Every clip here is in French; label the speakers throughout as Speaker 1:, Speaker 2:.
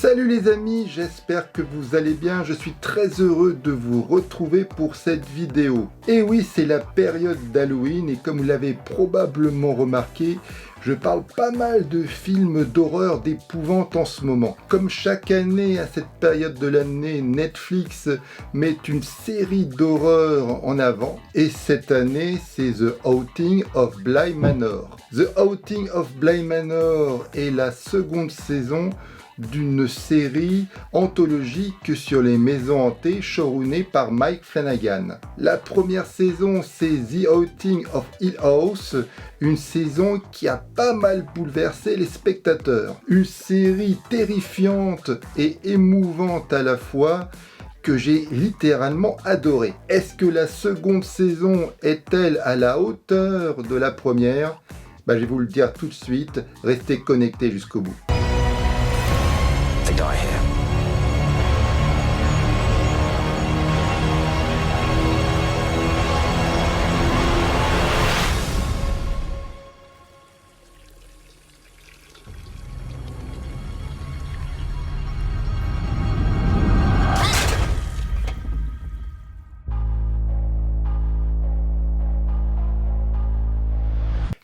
Speaker 1: Salut les amis, j'espère que vous allez bien, je suis très heureux de vous retrouver pour cette vidéo. Et oui, c'est la période d'Halloween et comme vous l'avez probablement remarqué, je parle pas mal de films d'horreur, d'épouvante en ce moment. Comme chaque année à cette période de l'année, Netflix met une série d'horreur en avant. Et cette année, c'est The Haunting of Bly Manor. The Haunting of Bly Manor est la seconde saison d'une série anthologique sur les maisons hantées showrunnée par Mike Flanagan. La première saison, c'est The Haunting of Hill House, une saison qui a pas mal bouleversé les spectateurs. Une série terrifiante et émouvante à la fois que j'ai littéralement adoré. Est-ce que la seconde saison est-elle à la hauteur de la première ? Je vais vous le dire tout de suite, restez connectés jusqu'au bout.
Speaker 2: They die here.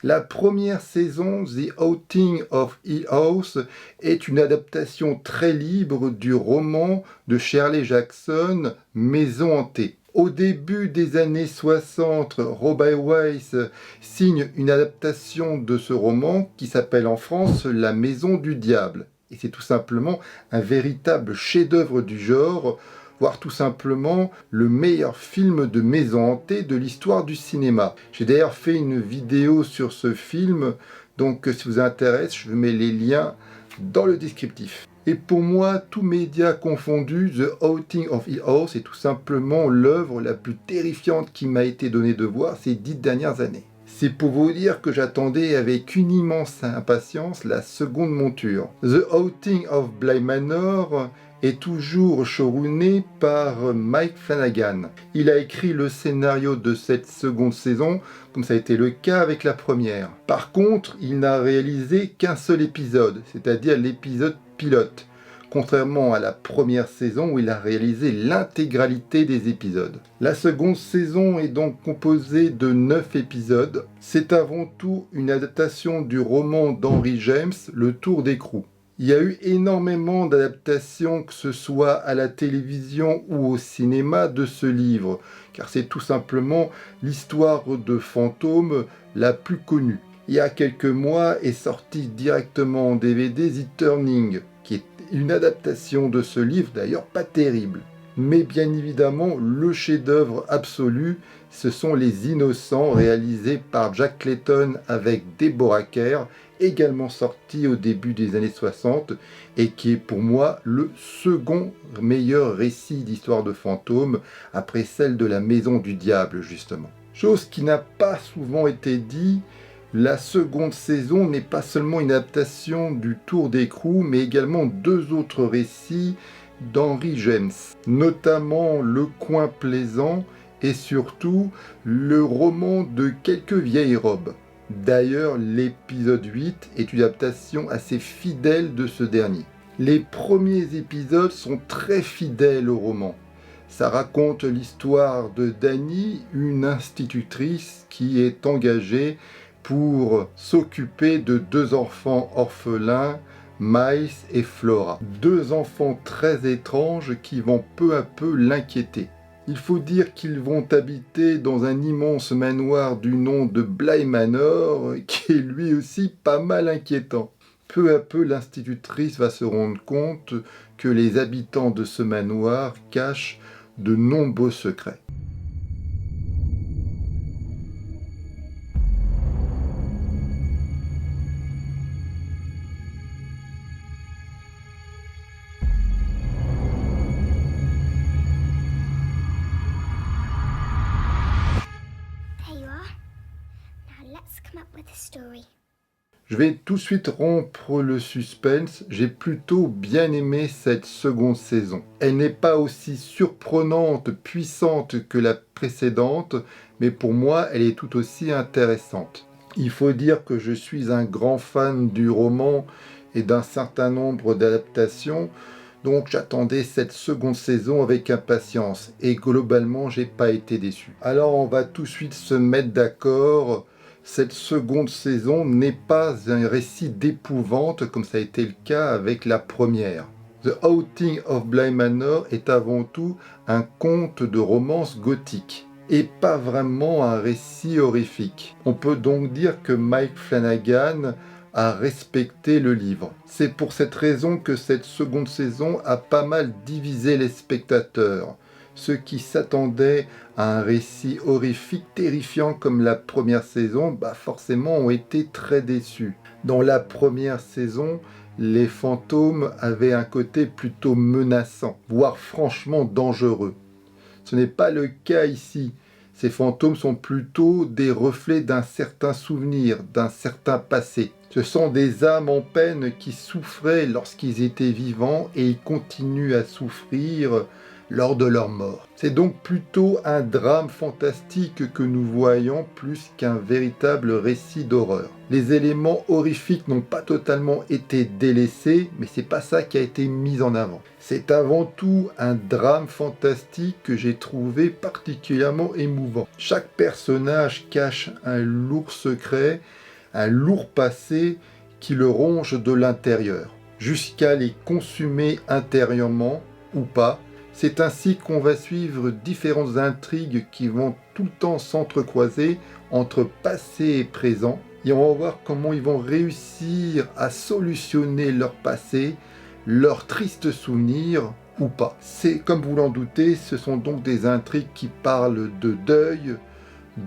Speaker 1: La première saison, The Haunting of Hill House, est une adaptation très libre du roman de Shirley Jackson, Maison hantée. Au début des années 60, Robert Weiss signe une adaptation de ce roman qui s'appelle en France La Maison du Diable. Et c'est tout simplement un véritable chef-d'œuvre du genre, voire tout simplement le meilleur film de maison hantée de l'histoire du cinéma. J'ai d'ailleurs fait une vidéo sur ce film, donc si vous intéresse, je mets les liens dans le descriptif. Et pour moi, tous médias confondus, The Haunting of Hill House est tout simplement l'œuvre la plus terrifiante qui m'a été donnée de voir ces 10 dernières années. C'est pour vous dire que j'attendais avec une immense impatience la seconde monture. The Haunting of Bly Manor est toujours showrunné par Mike Flanagan. Il a écrit le scénario de cette seconde saison, comme ça a été le cas avec la première. Par contre, il n'a réalisé qu'un seul épisode, c'est-à-dire l'épisode pilote, contrairement à la première saison où il a réalisé l'intégralité des épisodes. La seconde saison est donc composée de 9 épisodes. C'est avant tout une adaptation du roman d'Henry James, Le Tour d'écrou. Il y a eu énormément d'adaptations, que ce soit à la télévision ou au cinéma, de ce livre, car c'est tout simplement l'histoire de fantômes la plus connue. Il y a quelques mois est sorti directement en DVD The Turning, qui est une adaptation de ce livre, d'ailleurs pas terrible. Mais bien évidemment, le chef-d'œuvre absolu, ce sont Les Innocents, réalisés par Jack Clayton avec Deborah Kerr, également sorti au début des années 60, et qui est pour moi le second meilleur récit d'histoire de fantômes, après celle de La Maison du Diable, justement. Chose qui n'a pas souvent été dit, la seconde saison n'est pas seulement une adaptation du Tour d'écrou, mais également 2 autres récits d'Henry James, notamment Le Coin Plaisant et surtout le roman de Quelques vieilles robes. D'ailleurs, l'épisode 8 est une adaptation assez fidèle de ce dernier. Les premiers épisodes sont très fidèles au roman. Ça raconte l'histoire de Dani, une institutrice qui est engagée pour s'occuper de 2 enfants orphelins, Miles et Flora. 2 enfants très étranges qui vont peu à peu l'inquiéter. Il faut dire qu'ils vont habiter dans un immense manoir du nom de Bly Manor, qui est lui aussi pas mal inquiétant. Peu à peu, l'institutrice va se rendre compte que les habitants de ce manoir cachent de nombreux secrets. Je vais tout de suite rompre le suspense, j'ai plutôt bien aimé cette seconde saison. Elle n'est pas aussi surprenante, puissante que la précédente, mais pour moi elle est tout aussi intéressante. Il faut dire que je suis un grand fan du roman et d'un certain nombre d'adaptations. Donc j'attendais cette seconde saison avec impatience et globalement j'ai pas été déçu. Alors on va tout de suite se mettre d'accord. Cette seconde saison n'est pas un récit d'épouvante comme ça a été le cas avec la première. The Haunting of Bly Manor est avant tout un conte de romance gothique et pas vraiment un récit horrifique. On peut donc dire que Mike Flanagan à respecter le livre. C'est pour cette raison que cette seconde saison a pas mal divisé les spectateurs. Ceux qui s'attendaient à un récit horrifique terrifiant comme la première saison, forcément ont été très déçus. Dans la première saison, les fantômes avaient un côté plutôt menaçant, voire franchement dangereux. Ce n'est pas le cas ici. Ces fantômes sont plutôt des reflets d'un certain souvenir, d'un certain passé. Ce sont des âmes en peine qui souffraient lorsqu'ils étaient vivants et ils continuent à souffrir lors de leur mort. C'est donc plutôt un drame fantastique que nous voyons plus qu'un véritable récit d'horreur. Les éléments horrifiques n'ont pas totalement été délaissés, mais c'est pas ça qui a été mis en avant. C'est avant tout un drame fantastique que j'ai trouvé particulièrement émouvant. Chaque personnage cache un lourd secret, un lourd passé qui le ronge de l'intérieur, jusqu'à les consumer intérieurement ou pas. C'est ainsi qu'on va suivre différentes intrigues qui vont tout le temps s'entrecroiser entre passé et présent. Et on va voir comment ils vont réussir à solutionner leur passé, leurs tristes souvenirs ou pas. C'est comme vous l'en doutez, ce sont donc des intrigues qui parlent de deuil,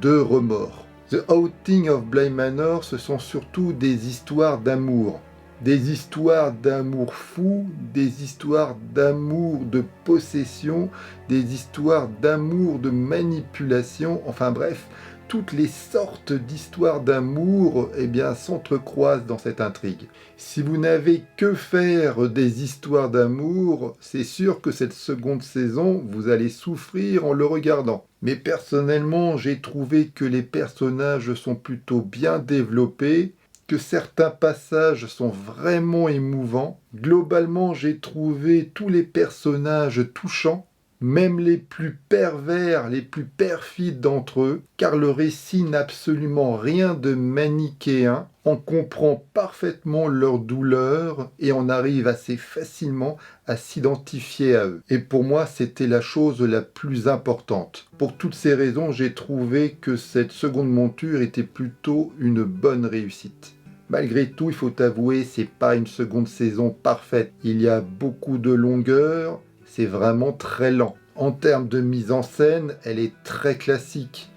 Speaker 1: de remords. The Haunting of Bly Manor, ce sont surtout des histoires d'amour. Des histoires d'amour fou, des histoires d'amour de possession, des histoires d'amour de manipulation, enfin bref, toutes les sortes d'histoires d'amour s'entrecroisent dans cette intrigue. Si vous n'avez que faire des histoires d'amour, c'est sûr que cette seconde saison, vous allez souffrir en le regardant. Mais personnellement, j'ai trouvé que les personnages sont plutôt bien développés, que certains passages sont vraiment émouvants. Globalement, j'ai trouvé tous les personnages touchants, même les plus pervers, les plus perfides d'entre eux, car le récit n'a absolument rien de manichéen. On comprend parfaitement leur douleur et on arrive assez facilement à s'identifier à eux. Et pour moi, c'était la chose la plus importante. Pour toutes ces raisons, j'ai trouvé que cette seconde monture était plutôt une bonne réussite. Malgré tout, il faut avouer, c'est pas une seconde saison parfaite. Il y a beaucoup de longueur, c'est vraiment très lent. En termes de mise en scène, elle est très classique.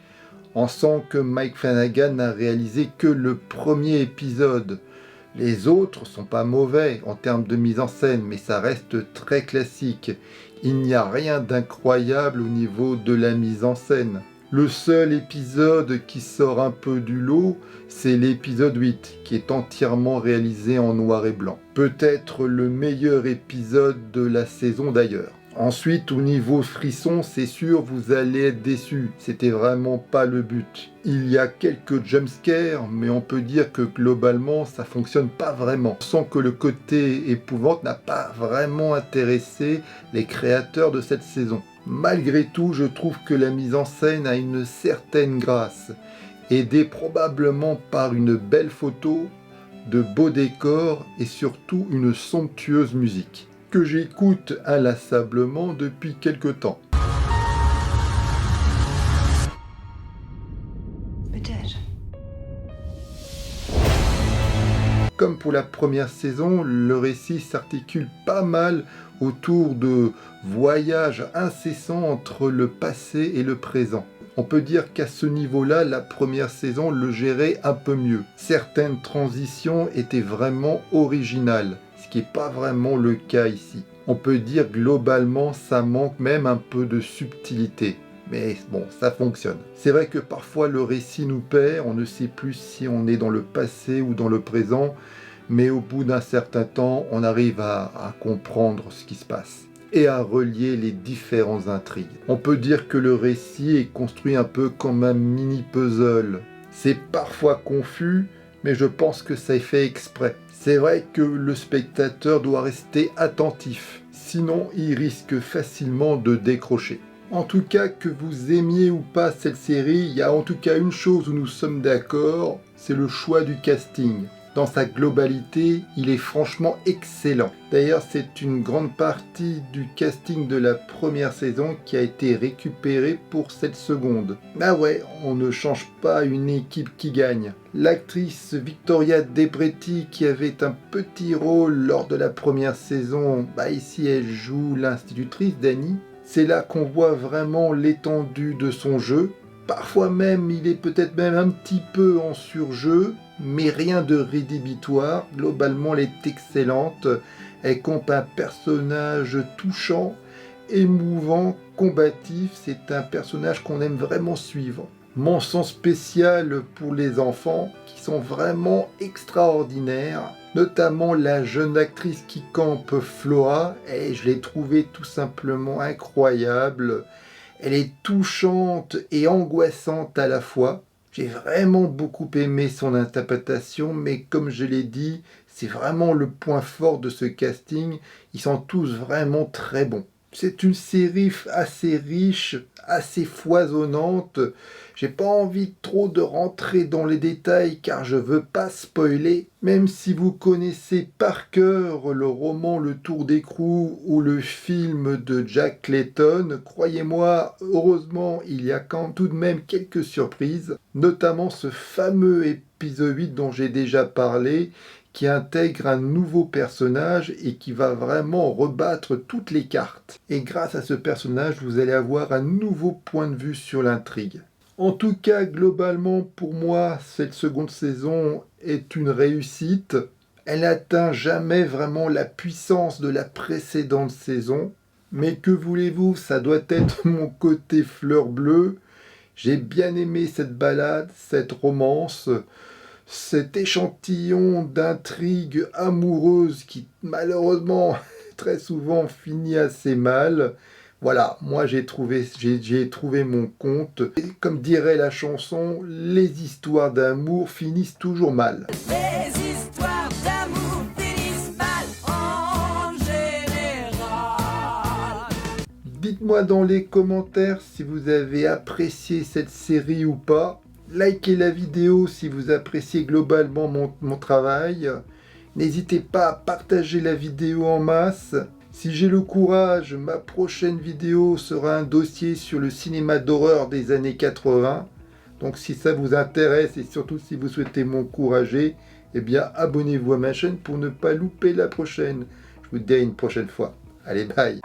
Speaker 1: On sent que Mike Flanagan n'a réalisé que le premier épisode. Les autres sont pas mauvais en termes de mise en scène, mais ça reste très classique. Il n'y a rien d'incroyable au niveau de la mise en scène. Le seul épisode qui sort un peu du lot, c'est l'épisode 8, qui est entièrement réalisé en noir et blanc. Peut-être le meilleur épisode de la saison d'ailleurs. Ensuite, au niveau frisson, c'est sûr, vous allez être déçus. C'était vraiment pas le but. Il y a quelques jumpscares, mais on peut dire que globalement, ça fonctionne pas vraiment. On sent que le côté épouvante n'a pas vraiment intéressé les créateurs de cette saison. Malgré tout, je trouve que la mise en scène a une certaine grâce, aidée probablement par une belle photo, de beaux décors et surtout une somptueuse musique, que j'écoute inlassablement depuis quelque temps.
Speaker 3: Peut-être.
Speaker 1: Comme pour la première saison, le récit s'articule pas mal autour de voyages incessants entre le passé et le présent. On peut dire qu'à ce niveau-là, la première saison le gérait un peu mieux. Certaines transitions étaient vraiment originales, ce qui n'est pas vraiment le cas ici. On peut dire globalement, ça manque même un peu de subtilité. Mais bon, ça fonctionne. C'est vrai que parfois le récit nous perd, on ne sait plus si on est dans le passé ou dans le présent, mais au bout d'un certain temps, on arrive à comprendre ce qui se passe et à relier les différentes intrigues. On peut dire que le récit est construit un peu comme un mini-puzzle. C'est parfois confus, mais je pense que ça est fait exprès. C'est vrai que le spectateur doit rester attentif, sinon il risque facilement de décrocher. En tout cas, que vous aimiez ou pas cette série, il y a en tout cas une chose où nous sommes d'accord, c'est le choix du casting. Dans sa globalité, il est franchement excellent. D'ailleurs, c'est une grande partie du casting de la première saison qui a été récupérée pour cette seconde. Ah ouais, on ne change pas une équipe qui gagne. L'actrice Victoria Debretti, qui avait un petit rôle lors de la première saison, ici elle joue l'institutrice Dani. C'est là qu'on voit vraiment l'étendue de son jeu. Parfois même, il est peut-être même un petit peu en surjeu, mais rien de rédhibitoire. Globalement, elle est excellente. Elle campe un personnage touchant, émouvant, combatif. C'est un personnage qu'on aime vraiment suivre. Mention spéciale pour les enfants, qui sont vraiment extraordinaires. Notamment la jeune actrice qui campe Flora, et je l'ai trouvée tout simplement incroyable. Elle est touchante et angoissante à la fois. J'ai vraiment beaucoup aimé son interprétation, mais comme je l'ai dit, c'est vraiment le point fort de ce casting. Ils sont tous vraiment très bons. C'est une série assez riche, assez foisonnante. J'ai pas envie trop de rentrer dans les détails car je veux pas spoiler. Même si vous connaissez par cœur le roman Le Tour d'écrou ou le film de Jack Layton, croyez-moi, heureusement, il y a tout de même quelques surprises, notamment ce fameux épisode 8 dont j'ai déjà parlé, qui intègre un nouveau personnage et qui va vraiment rebattre toutes les cartes. Et grâce à ce personnage, vous allez avoir un nouveau point de vue sur l'intrigue. En tout cas, globalement, pour moi, cette seconde saison est une réussite. Elle n'atteint jamais vraiment la puissance de la précédente saison. Mais que voulez-vous, ça doit être mon côté fleur bleue. J'ai bien aimé cette balade, cette romance, cet échantillon d'intrigue amoureuse qui malheureusement très souvent finit assez mal. Voilà, moi j'ai trouvé mon compte. Et comme dirait la chanson, les histoires d'amour finissent toujours mal.
Speaker 3: Les histoires d'amour finissent mal en général.
Speaker 1: Dites-moi dans les commentaires si vous avez apprécié cette série ou pas. Likez la vidéo si vous appréciez globalement mon travail. N'hésitez pas à partager la vidéo en masse. Si j'ai le courage, ma prochaine vidéo sera un dossier sur le cinéma d'horreur des années 80. Donc si ça vous intéresse et surtout si vous souhaitez m'encourager, eh bien abonnez-vous à ma chaîne pour ne pas louper la prochaine. Je vous dis à une prochaine fois. Allez, bye!